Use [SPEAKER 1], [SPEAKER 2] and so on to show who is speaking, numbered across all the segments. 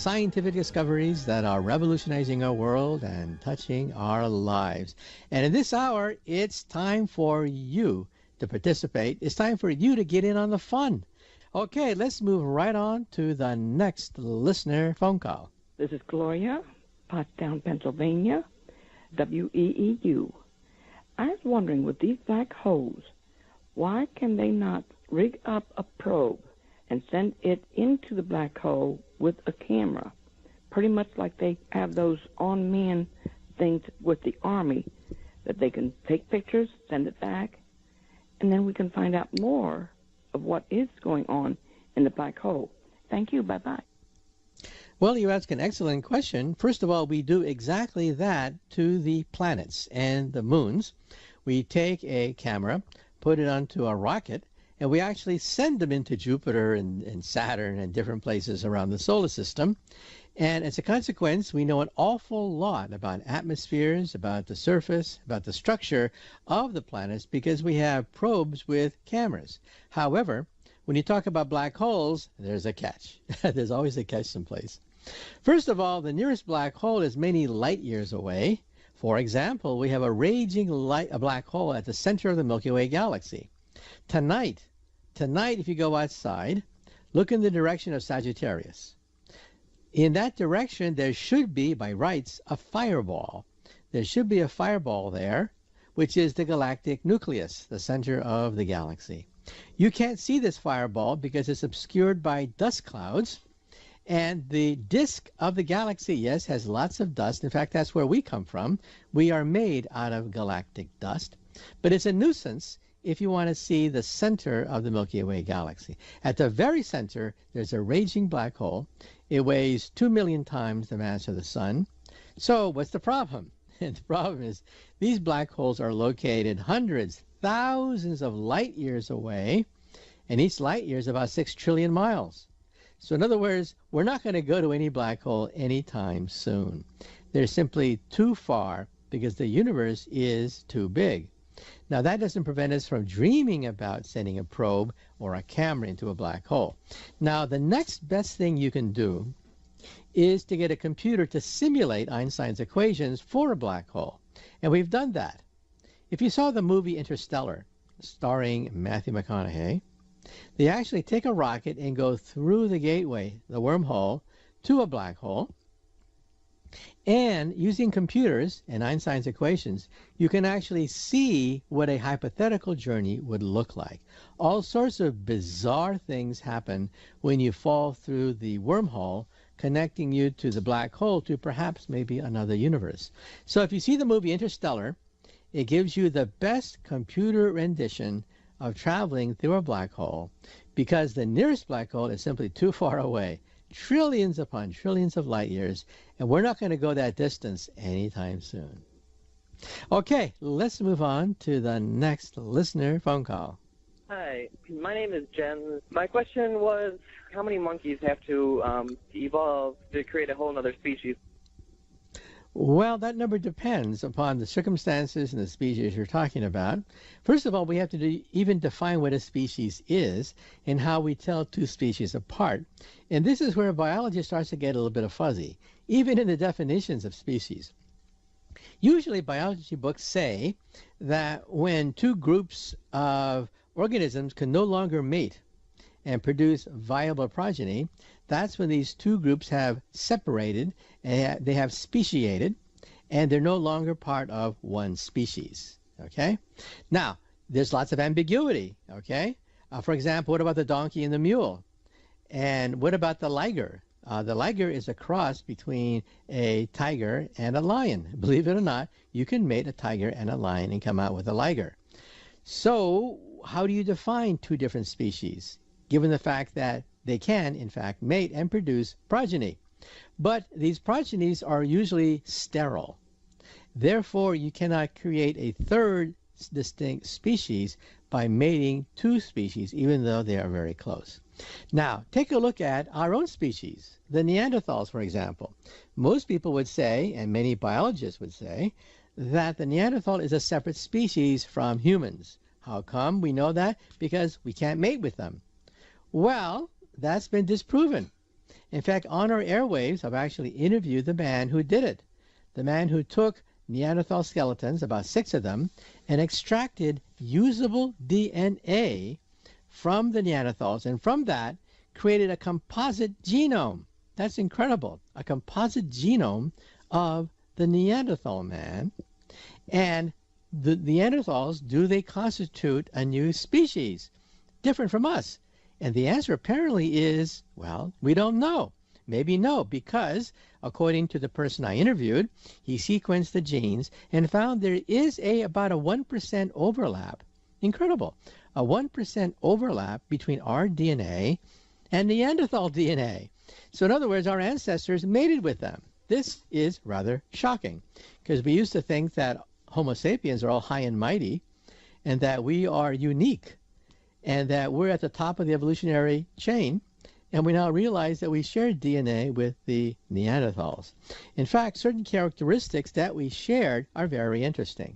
[SPEAKER 1] scientific discoveries that are revolutionizing our world and touching our lives. And in this hour, it's time for you to participate. It's time for you to get in on the fun. Okay, let's move right on to the next listener phone call.
[SPEAKER 2] This is Gloria, Pottstown, Pennsylvania, WEEU. I was wondering, with these black holes, why can they not rig up a probe and send it into the black hole with a camera, pretty much like they have those on-man things with the Army, that they can take pictures, send it back, and then we can find out more of what is going on in the black hole. Thank you. Bye-bye.
[SPEAKER 1] Well, you ask an excellent question. First of all, we do exactly that to the planets and the moons. We take a camera, put it onto a rocket, and we actually send them into Jupiter and Saturn and different places around the solar system. And as a consequence, we know an awful lot about atmospheres, about the surface, about the structure of the planets because we have probes with cameras. However, when you talk about black holes, there's a catch. There's always a catch someplace. First of all, the nearest black hole is many light years away. For example, we have a raging black hole at the center of the Milky Way galaxy. Tonight, if you go outside, look in the direction of Sagittarius. In that direction, there should be, by rights, a fireball. There should be a fireball there, which is the galactic nucleus, the center of the galaxy. You can't see this fireball because it's obscured by dust clouds. And the disk of the galaxy, yes, has lots of dust. In fact, that's where we come from. We are made out of galactic dust. But it's a nuisance if you want to see the center of the Milky Way galaxy. At the very center, there's a raging black hole. It weighs 2 million times the mass of the sun. So what's the problem? And the problem is these black holes are located hundreds, thousands of light years away, and each light year is about 6 trillion miles. So in other words, we're not going to go to any black hole anytime soon. They're simply too far because the universe is too big. Now, that doesn't prevent us from dreaming about sending a probe or a camera into a black hole. Now, the next best thing you can do is to get a computer to simulate Einstein's equations for a black hole. And we've done that. If you saw the movie Interstellar, starring Matthew McConaughey, they actually take a rocket and go through the gateway, the wormhole, to a black hole. And using computers and Einstein's equations, you can actually see what a hypothetical journey would look like. All sorts of bizarre things happen when you fall through the wormhole, connecting you to the black hole to perhaps maybe another universe. So if you see the movie Interstellar, it gives you the best computer rendition of traveling through a black hole because the nearest black hole is simply too far away, trillions upon trillions of light years, and we're not going to go that distance anytime soon. Okay, let's move on to the next listener phone call.
[SPEAKER 3] Hi, my name is Jen. My question was, how many monkeys have to evolve to create a whole other species?
[SPEAKER 1] Well, that number depends upon the circumstances and the species you're talking about. First of all, we have to even define what a species is and how we tell two species apart. And this is where biology starts to get a little bit of fuzzy, even in the definitions of species. Usually, biology books say that when two groups of organisms can no longer mate and produce viable progeny, that's when these two groups have separated, and they have speciated, and they're no longer part of one species, okay? Now, there's lots of ambiguity, okay? For example, what about the donkey and the mule? And what about the liger? The liger is a cross between a tiger and a lion. Believe it or not, you can mate a tiger and a lion and come out with a liger. So how do you define two different species, given the fact that they can, in fact, mate and produce progeny? But these progenies are usually sterile. Therefore, you cannot create a third distinct species by mating two species, even though they are very close. Now, take a look at our own species, the Neanderthals, for example. Most people would say, and many biologists would say, that the Neanderthal is a separate species from humans. How come we know that? Because we can't mate with them. Well, that's been disproven. In fact, on our airwaves, I've actually interviewed the man who did it. The man who took Neanderthal skeletons, about 6 of them, and extracted usable DNA from the Neanderthals, and from that created a composite genome. That's incredible. A composite genome of the Neanderthal man. And the Neanderthals, do they constitute a new species, different from us? And the answer apparently is, well, we don't know. Maybe no, because according to the person I interviewed, he sequenced the genes and found there is about a 1% overlap. Incredible. A 1% overlap between our DNA and Neanderthal DNA. So in other words, our ancestors mated with them. This is rather shocking, because we used to think that Homo sapiens are all high and mighty and that we are unique and that we're at the top of the evolutionary chain. And we now realize that we share DNA with the Neanderthals. In fact, certain characteristics that we shared are very interesting.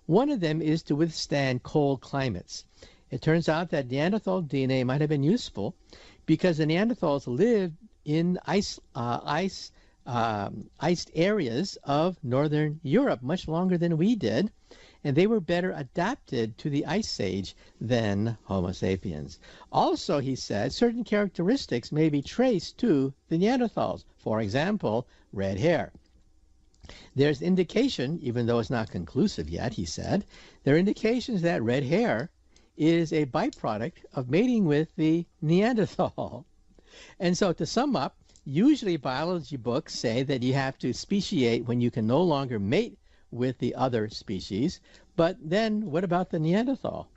[SPEAKER 1] One of them is to withstand cold climates. It turns out that Neanderthal DNA might have been useful because the Neanderthals lived in iced areas of northern Europe much longer than we did, and they were better adapted to the ice age than Homo sapiens. Also, he said, certain characteristics may be traced to the Neanderthals. For example, red hair. There's indication, even though it's not conclusive yet, he said, there are indications that red hair is a byproduct of mating with the Neanderthal. And so to sum up, usually biology books say that you have to speciate when you can no longer mate with the other species. But then what about the Neanderthal?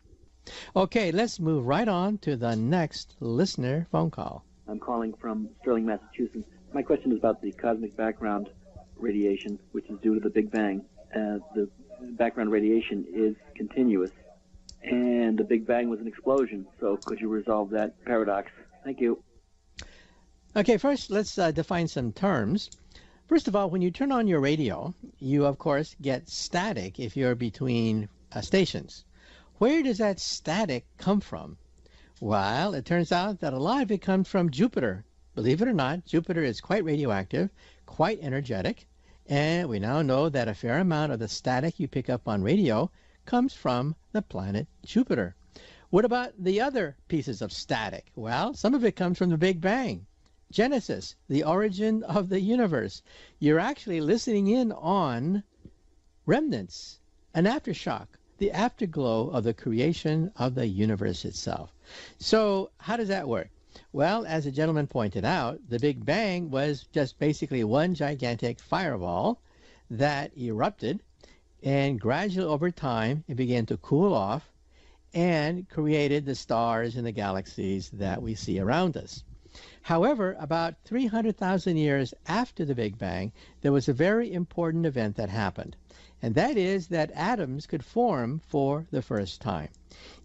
[SPEAKER 1] Okay, let's move right on to the next listener phone call.
[SPEAKER 4] I'm calling from Sterling, Massachusetts. My question is about the cosmic background radiation, which is due to the Big Bang. The background radiation is continuous, and the Big Bang was an explosion. So could you resolve that paradox? Thank you.
[SPEAKER 1] Okay, first let's define some terms. First of all, when you turn on your radio, you of course get static if you're between stations. Where does that static come from? Well, it turns out that a lot of it comes from Jupiter. Believe it or not, Jupiter is quite radioactive, quite energetic, and we now know that a fair amount of the static you pick up on radio comes from the planet Jupiter. What about the other pieces of static? Well, some of it comes from the Big Bang. Genesis, the origin of the universe. You're actually listening in on remnants, an aftershock, the afterglow of the creation of the universe itself. So how does that work? Well, as the gentleman pointed out, the Big Bang was just basically one gigantic fireball that erupted, and gradually over time it began to cool off and created the stars and the galaxies that we see around us. However, about 300,000 years after the Big Bang, there was a very important event that happened, and that is that atoms could form for the first time.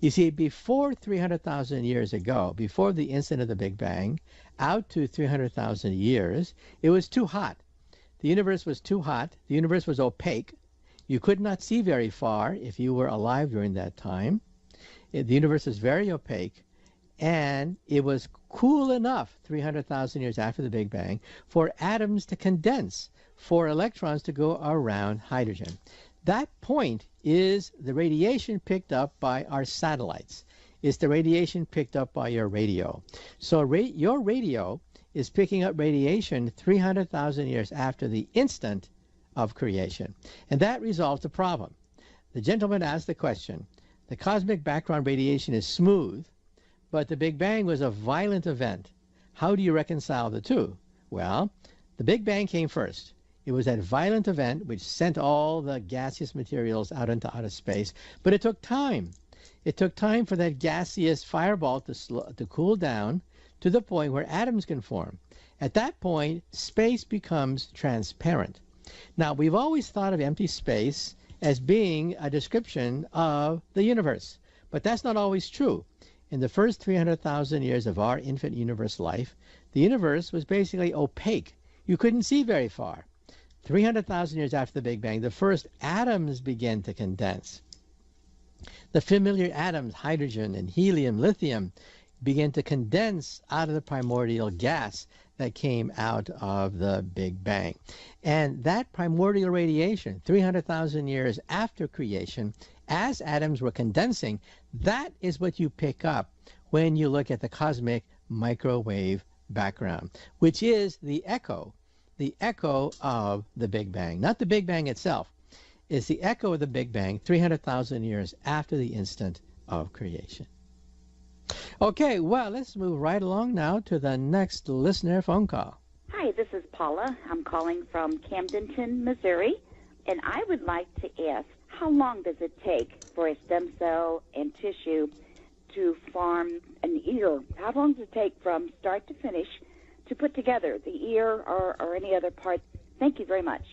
[SPEAKER 1] You see, before 300,000 years ago, before the incident of the Big Bang, out to 300,000 years, it was too hot. The universe was too hot. The universe was opaque. You could not see very far if you were alive during that time. The universe is very opaque. And it was cool enough 300,000 years after the Big Bang for atoms to condense, for electrons to go around hydrogen. That point is the radiation picked up by our satellites. It's the radiation picked up by your radio. So your radio is picking up radiation 300,000 years after the instant of creation. And that resolves the problem. The gentleman asked the question, the cosmic background radiation is smooth, but the Big Bang was a violent event. How do you reconcile the two? Well, the Big Bang came first. It was that violent event which sent all the gaseous materials out into outer space, but it took time. It took time for that gaseous fireball to cool down to the point where atoms can form. At that point, space becomes transparent. Now, we've always thought of empty space as being a description of the universe, but that's not always true. In the first 300,000 years of our infant universe life, the universe was basically opaque. You couldn't see very far. 300,000 years after the Big Bang, the first atoms began to condense. The familiar atoms, hydrogen and helium, lithium, began to condense out of the primordial gas that came out of the Big Bang. And that primordial radiation, 300,000 years after creation, as atoms were condensing, that is what you pick up when you look at the cosmic microwave background, which is the echo of the Big Bang. Not the Big Bang itself. It's the echo of the Big Bang 300,000 years after the instant of creation. Okay, well, let's move right along now to the next listener phone call.
[SPEAKER 5] Hi, this is Paula. I'm calling from Camdenton, Missouri, and I would like to ask, how long does it take for a stem cell and tissue to form an ear? How long does it take from start to finish to put together the ear or any other part? Thank you very much.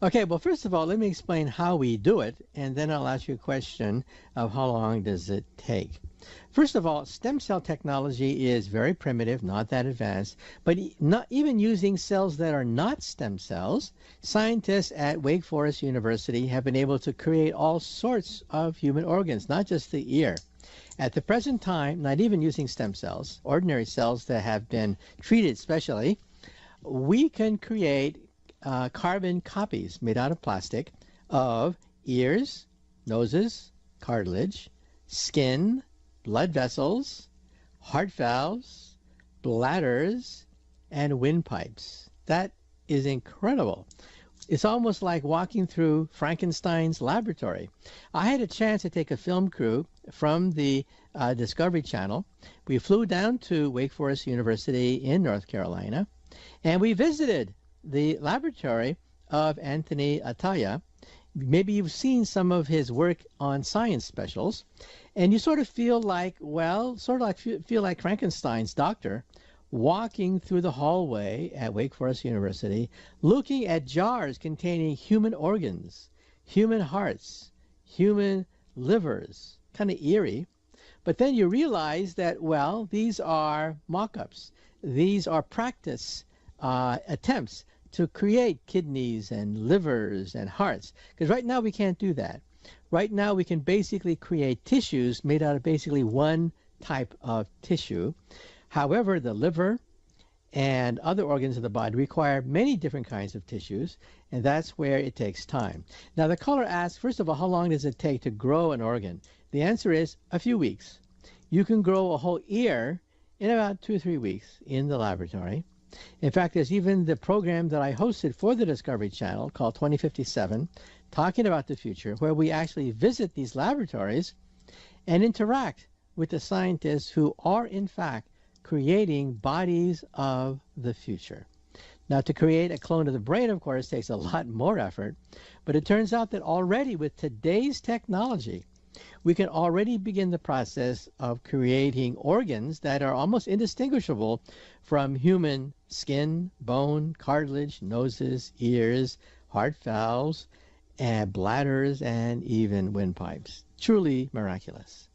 [SPEAKER 1] Okay, well, first of all, let me explain how we do it, and then I'll ask you a question of how long does it take. First of all, stem cell technology is very primitive, not that advanced, but not even using cells that are not stem cells, scientists at Wake Forest University have been able to create all sorts of human organs, not just the ear. At the present time, not even using stem cells, ordinary cells that have been treated specially, we can create carbon copies made out of plastic of ears, noses, cartilage, skin, blood vessels, heart valves, bladders, and windpipes. That is incredible. It's almost like walking through Frankenstein's laboratory. I had a chance to take a film crew from the Discovery Channel. We flew down to Wake Forest University in North Carolina, and we visited the laboratory of Anthony Ataya. Maybe you've seen some of his work on science specials, and you sort of feel like, well, feel like Frankenstein's doctor walking through the hallway at Wake Forest University, looking at jars containing human organs, human hearts, human livers. Kind of eerie. But then you realize that, well, these are mock-ups. These are practice attempts to create kidneys and livers and hearts. Because right now we can't do that. Right now we can basically create tissues made out of basically one type of tissue. However, the liver and other organs of the body require many different kinds of tissues, and that's where it takes time. Now, the caller asked, first of all, how long does it take to grow an organ? The answer is a few weeks. You can grow a whole ear in about 2 or 3 weeks in the laboratory. In fact, there's even the program that I hosted for the Discovery Channel called 2057, talking about the future, where we actually visit these laboratories and interact with the scientists who are, in fact, creating bodies of the future. Now, to create a clone of the brain, of course, takes a lot more effort, but it turns out that already with today's technology, we can already begin the process of creating organs that are almost indistinguishable from human skin, bone, cartilage, noses, ears, heart valves, and bladders, and even windpipes. Truly miraculous.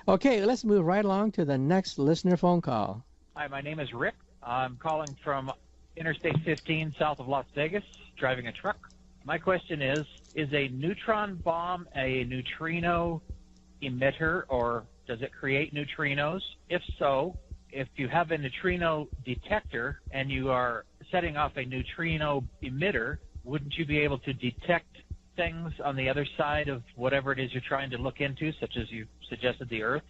[SPEAKER 1] Okay, let's move right along to the next listener phone call.
[SPEAKER 6] Hi, my name is Rick. I'm calling from Interstate 15 south of Las Vegas, driving a truck. My question is a neutron bomb a neutrino emitter, or does it create neutrinos? If so, if you have a neutrino detector and you are setting off a neutrino emitter, wouldn't you be able to detect things on the other side of whatever it is you're trying to look into, such as you suggested the Earth?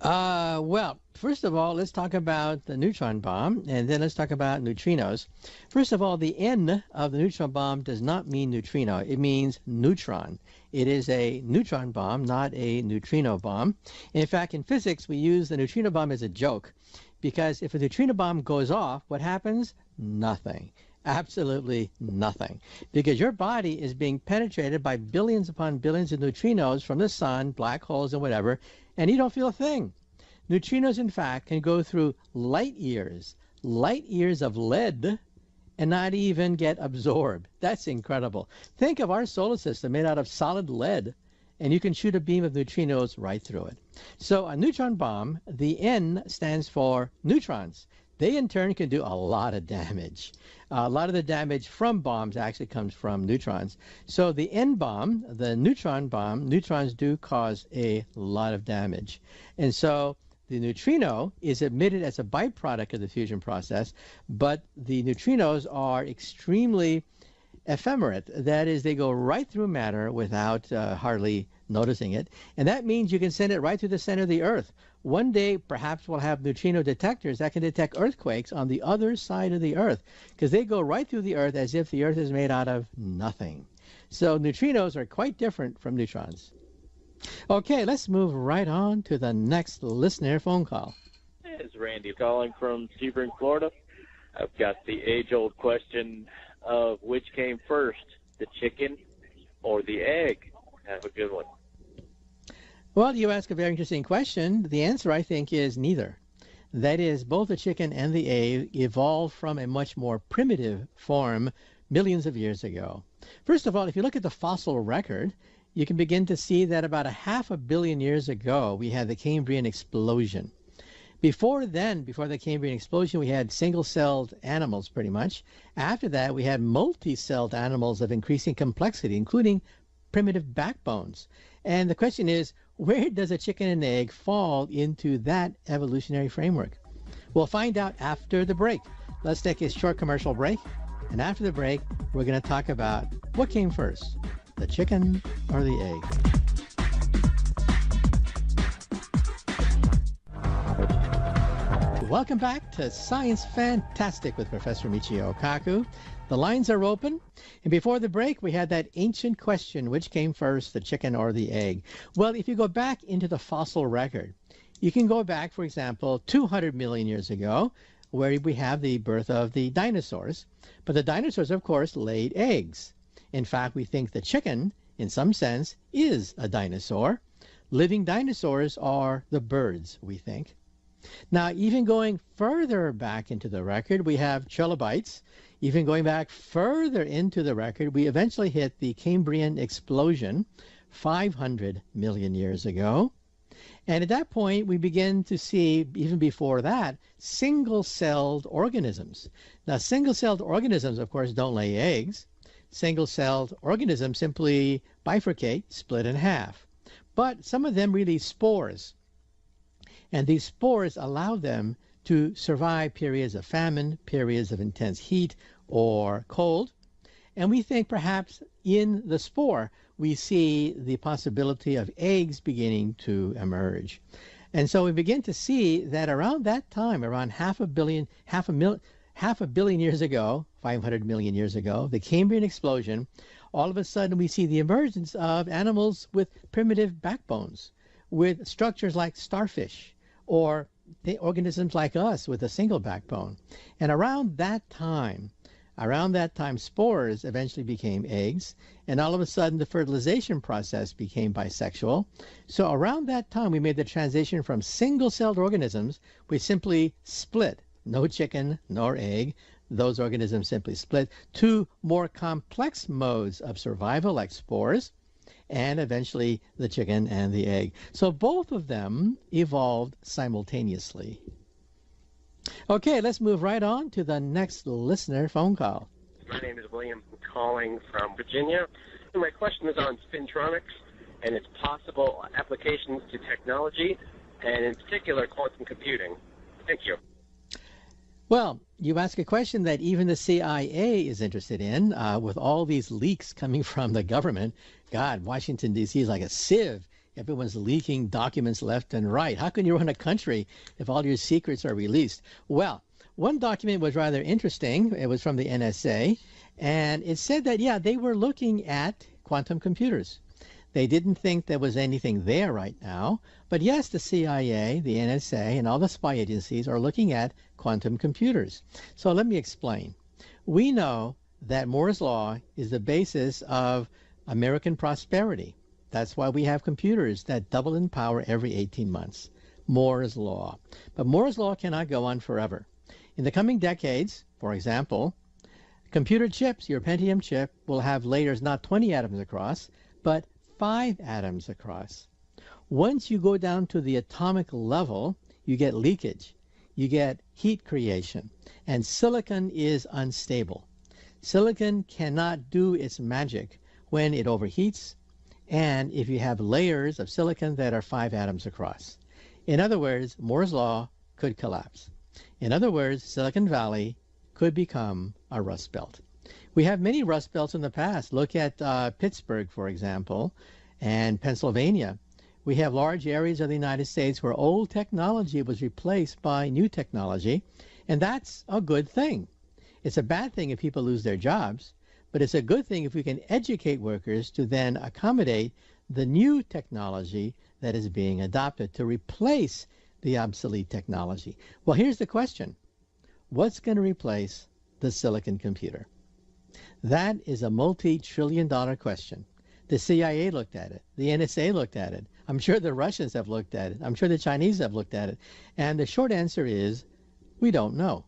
[SPEAKER 1] Well, first of all, let's talk about the neutron bomb, and then let's talk about neutrinos. First of all, the N of the neutron bomb does not mean neutrino. It means neutron. It is a neutron bomb, not a neutrino bomb. In fact, in physics, we use the neutrino bomb as a joke, because if a neutrino bomb goes off, what happens? Nothing. Absolutely nothing. Because your body is being penetrated by billions upon billions of neutrinos from the sun, black holes, and whatever, and you don't feel a thing. Neutrinos, in fact, can go through light years of lead and not even get absorbed. That's incredible. Think of our solar system made out of solid lead, and you can shoot a beam of neutrinos right through it. So a neutron bomb, the N stands for neutrons. They, in turn, can do a lot of damage. A lot of the damage from bombs actually comes from neutrons. So the N bomb, the neutron bomb, neutrons do cause a lot of damage. And so The neutrino is emitted as a byproduct of the fusion process, but the neutrinos are extremely ephemerate. That is, they go right through matter without hardly noticing it. And that means you can send it right through the center of the Earth. One day, perhaps we'll have neutrino detectors that can detect earthquakes on the other side of the Earth, because they go right through the Earth as if the Earth is made out of nothing. So neutrinos are quite different from neutrons. Okay, let's move right on to the next listener phone call.
[SPEAKER 7] It's Randy calling from Sebring, Florida. I've got the age-old question of which came first, the chicken or the egg. Have a good one.
[SPEAKER 1] Well, you ask a very interesting question. The answer, I think, is neither. That is, both the chicken and the egg evolved from a much more primitive form millions of years ago. First of all, if you look at the fossil record, you can begin to see that about 500 million years ago, we had the Cambrian explosion. Before then, before the Cambrian explosion, we had single-celled animals pretty much. After that, we had multi-celled animals of increasing complexity, including primitive backbones. And the question is, where does a chicken and egg fall into that evolutionary framework? We'll find out after the break. Let's take a short commercial break. And after the break, we're going to talk about what came first, the chicken or the egg. Welcome back to Science Fantastic with Professor Michio Kaku. The lines are open. And before the break, we had that ancient question, which came first, the chicken or the egg? Well, if you go back into the fossil record, you can go back, for example, 200 million years ago, where we have the birth of the dinosaurs. But the dinosaurs, of course, laid eggs. In fact, we think the chicken, in some sense, is a dinosaur. Living dinosaurs are the birds, we think. Now, even going further back into the record, we have trilobites. Even going back further into the record, we eventually hit the Cambrian explosion 500 million years ago. And at that point, we begin to see, even before that, single-celled organisms. Now, single-celled organisms, of course, don't lay eggs. Single-celled organisms simply bifurcate, split in half. But some of them release spores. And these spores allow them to survive periods of famine, periods of intense heat or cold. And we think perhaps in the spore, we see the possibility of eggs beginning to emerge. And so we begin to see that around that time, around half a billion years ago, 500 million years ago, the Cambrian explosion, all of a sudden we see the emergence of animals with primitive backbones, with structures like starfish, or the organisms like us with a single backbone. And around that time, spores eventually became eggs, and all of a sudden the fertilization process became bisexual. So around that time, we made the transition from single-celled organisms, which simply split, no chicken nor egg, those organisms simply split, to more complex modes of survival like spores, and eventually the chicken and the egg. So both of them evolved simultaneously. Okay, let's move right on to the next listener phone call.
[SPEAKER 8] My name is William, calling from Virginia. My question is on spintronics and its possible applications to technology, and in particular quantum computing. Thank you.
[SPEAKER 1] Well, you ask a question that even the CIA is interested in, with all these leaks coming from the government. God, Washington, D.C. is like a sieve. Everyone's leaking documents left and right. How can you run a country if all your secrets are released? Well, one document was rather interesting. It was from the NSA, and it said that, yeah, they were looking at quantum computers. They didn't think there was anything there right now. But yes, the CIA, the NSA, and all the spy agencies are looking at quantum computers. So let me explain. We know that Moore's Law is the basis of American prosperity. That's why we have computers that double in power every 18 months. Moore's Law. But Moore's Law cannot go on forever. In the coming decades, for example, computer chips, your Pentium chip, will have layers not 20 atoms across, but 5 atoms across. Once you go down to the atomic level, you get leakage, you get heat creation, and silicon is unstable. Silicon cannot do its magic when it overheats, and if you have layers of silicon that are 5 atoms across. In other words, Moore's Law could collapse. In other words, Silicon Valley could become a rust belt. We have many rust belts in the past. Look at Pittsburgh, for example, and Pennsylvania. We have large areas of the United States where old technology was replaced by new technology, and that's a good thing. It's a bad thing if people lose their jobs, but it's a good thing if we can educate workers to then accommodate the new technology that is being adopted to replace the obsolete technology. Well, here's the question. What's going to replace the silicon computer? That is a multi-trillion-dollar question. The CIA looked at it. The NSA looked at it. I'm sure the Russians have looked at it. I'm sure the Chinese have looked at it. And the short answer is, we don't know.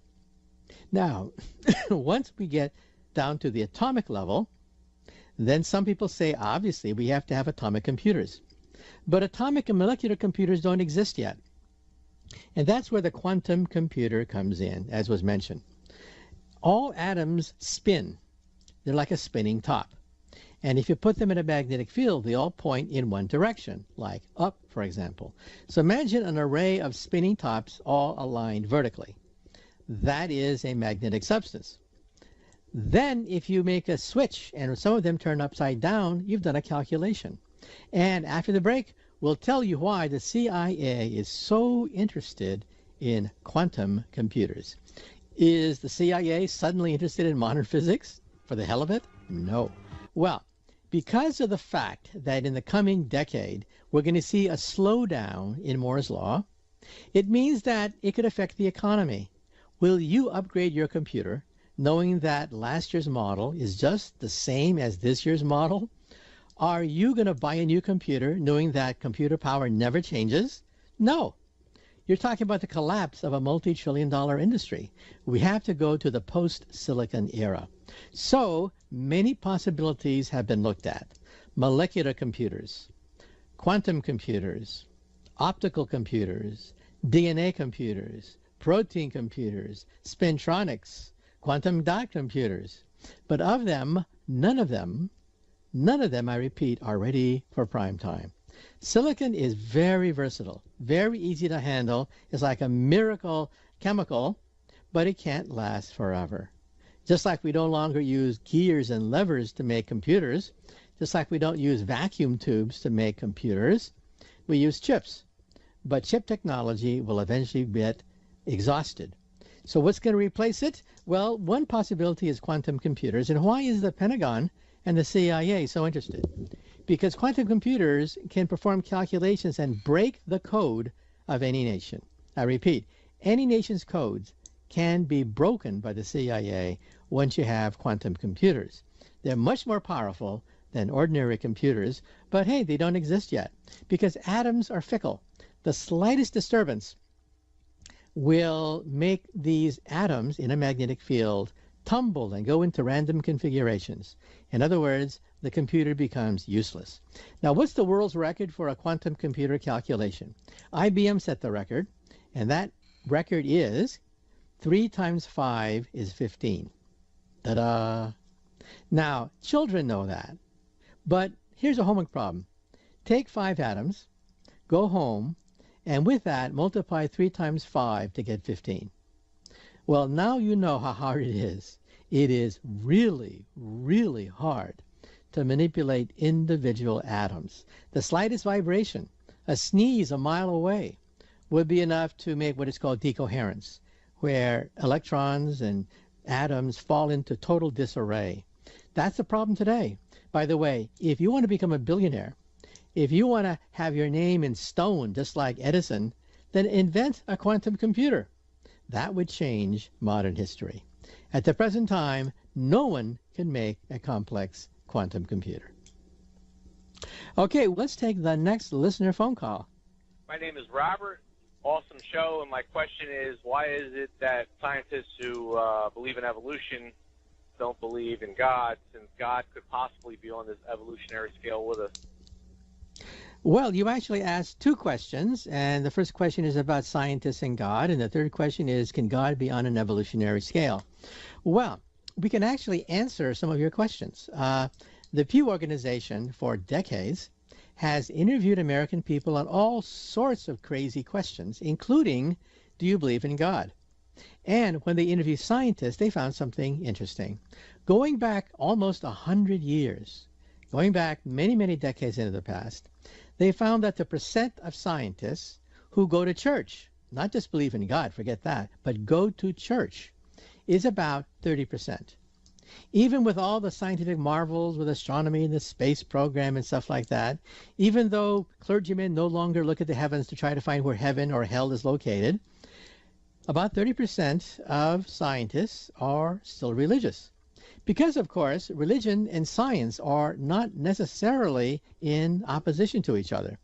[SPEAKER 1] Now, once we get down to the atomic level, then some people say, obviously, we have to have atomic computers. But atomic and molecular computers don't exist yet. And that's where the quantum computer comes in, as was mentioned. All atoms spin. They're like a spinning top. And if you put them in a magnetic field, they all point in one direction, like up, for example. So imagine an array of spinning tops all aligned vertically. That is a magnetic substance. Then if you make a switch and some of them turn upside down, you've done a calculation. And after the break, we'll tell you why the CIA is so interested in quantum computers. Is the CIA suddenly interested in modern physics for the hell of it? No. Well, because of the fact that in the coming decade, we're going to see a slowdown in Moore's Law, it means that it could affect the economy. Will you upgrade your computer knowing that last year's model is just the same as this year's model? Are you going to buy a new computer knowing that computer power never changes? No. You're talking about the collapse of a multi-trillion-dollar industry. We have to go to the post-silicon era. So many possibilities have been looked at. Molecular computers, quantum computers, optical computers, DNA computers, protein computers, spintronics, quantum dot computers. But of them, none of them, I repeat, are ready for prime time. Silicon is very versatile, very easy to handle. It's like a miracle chemical, but it can't last forever. Just like we no longer use gears and levers to make computers, just like we don't use vacuum tubes to make computers, we use chips. But chip technology will eventually get exhausted. So what's going to replace it? Well, one possibility is quantum computers. And why is the Pentagon and the CIA so interested? Because quantum computers can perform calculations and break the code of any nation. I repeat, any nation's codes can be broken by the CIA once you have quantum computers. They're much more powerful than ordinary computers, but hey, they don't exist yet because atoms are fickle. The slightest disturbance will make these atoms in a magnetic field tumble and go into random configurations. In other words, the computer becomes useless. Now, what's the world's record for a quantum computer calculation? IBM set the record, and that record is 3 times 5 is 15. Ta-da! Now, children know that, but here's a homework problem. Take 5 atoms, go home, and with that, multiply 3 times 5 to get 15. Well, now you know how hard it is. It is really, really hard to manipulate individual atoms. The slightest vibration, a sneeze a mile away, would be enough to make what is called decoherence, where electrons and atoms fall into total disarray. That's the problem today. By the way, if you want to become a billionaire, if you want to have your name in stone just like Edison, then invent a quantum computer. That would change modern history. At the present time, no one can make a complex quantum computer. Okay, let's take the next listener phone call.
[SPEAKER 9] My name is Robert. Awesome show, and my question is, why is it that scientists who believe in evolution don't believe in God, since God could possibly be on this evolutionary scale with us?
[SPEAKER 1] Well, you actually asked 2 questions, and the first question is about scientists and God, and the third question is, can God be on an evolutionary scale? Well, we can actually answer some of your questions. The Pew Organization, for decades, has interviewed American people on all sorts of crazy questions, including, do you believe in God? And when they interviewed scientists, they found something interesting. Going back almost 100 years, going back many, many decades into the past, they found that the percent of scientists who go to church, not just believe in God, forget that, but go to church, is about 30%. Even with all the scientific marvels with astronomy and the space program and stuff like that, even though clergymen no longer look at the heavens to try to find where heaven or hell is located, about 30% of scientists are still religious. Because, of course, religion and science are not necessarily in opposition to each other.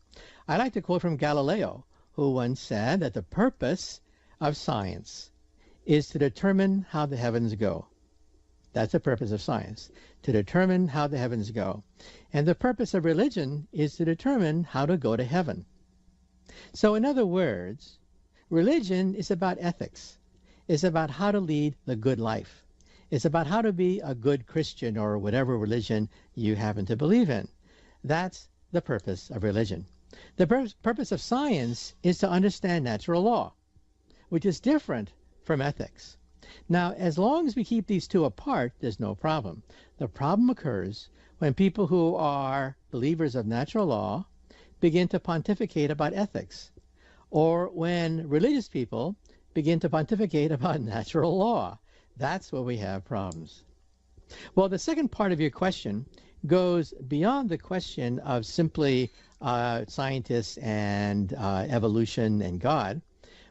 [SPEAKER 1] I like to quote from Galileo, who once said that the purpose of science is to determine how the heavens go. That's the purpose of science, to determine how the heavens go. And the purpose of religion is to determine how to go to heaven. So in other words, religion is about ethics. It's about how to lead the good life. It's about how to be a good Christian or whatever religion you happen to believe in. That's the purpose of religion. The purpose of science is to understand natural law, which is different from ethics. Now, as long as we keep these two apart, there's no problem. The problem occurs when people who are believers of natural law begin to pontificate about ethics, or when religious people begin to pontificate about natural law. That's where we have problems. Well, the second part of your question goes beyond the question of simply scientists and evolution and God,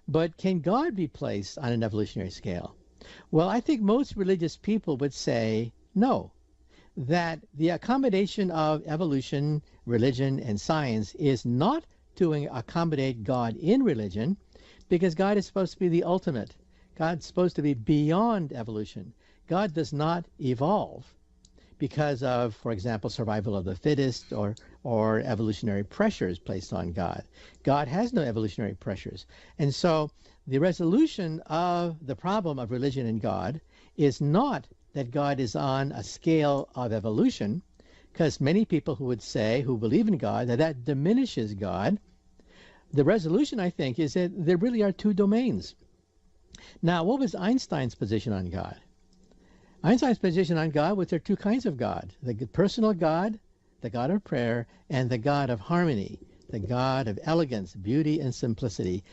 [SPEAKER 1] but can God be placed on an evolutionary scale? Well, I think most religious people would say no, that the accommodation of evolution, religion, and science is not to accommodate God in religion, because God is supposed to be the ultimate. God's supposed to be beyond evolution. God does not evolve because of, for example, survival of the fittest or evolutionary pressures placed on God. God has no evolutionary pressures. And so the resolution of the problem of religion and God is not that God is on a scale of evolution, because many people who would say, who believe in God, that diminishes God. The resolution, I think, is that there really are two domains. Now, what was Einstein's position on God? Einstein's position on God was there are two kinds of God: the personal God, the God of prayer, and the God of harmony, the God of elegance, beauty, and simplicity.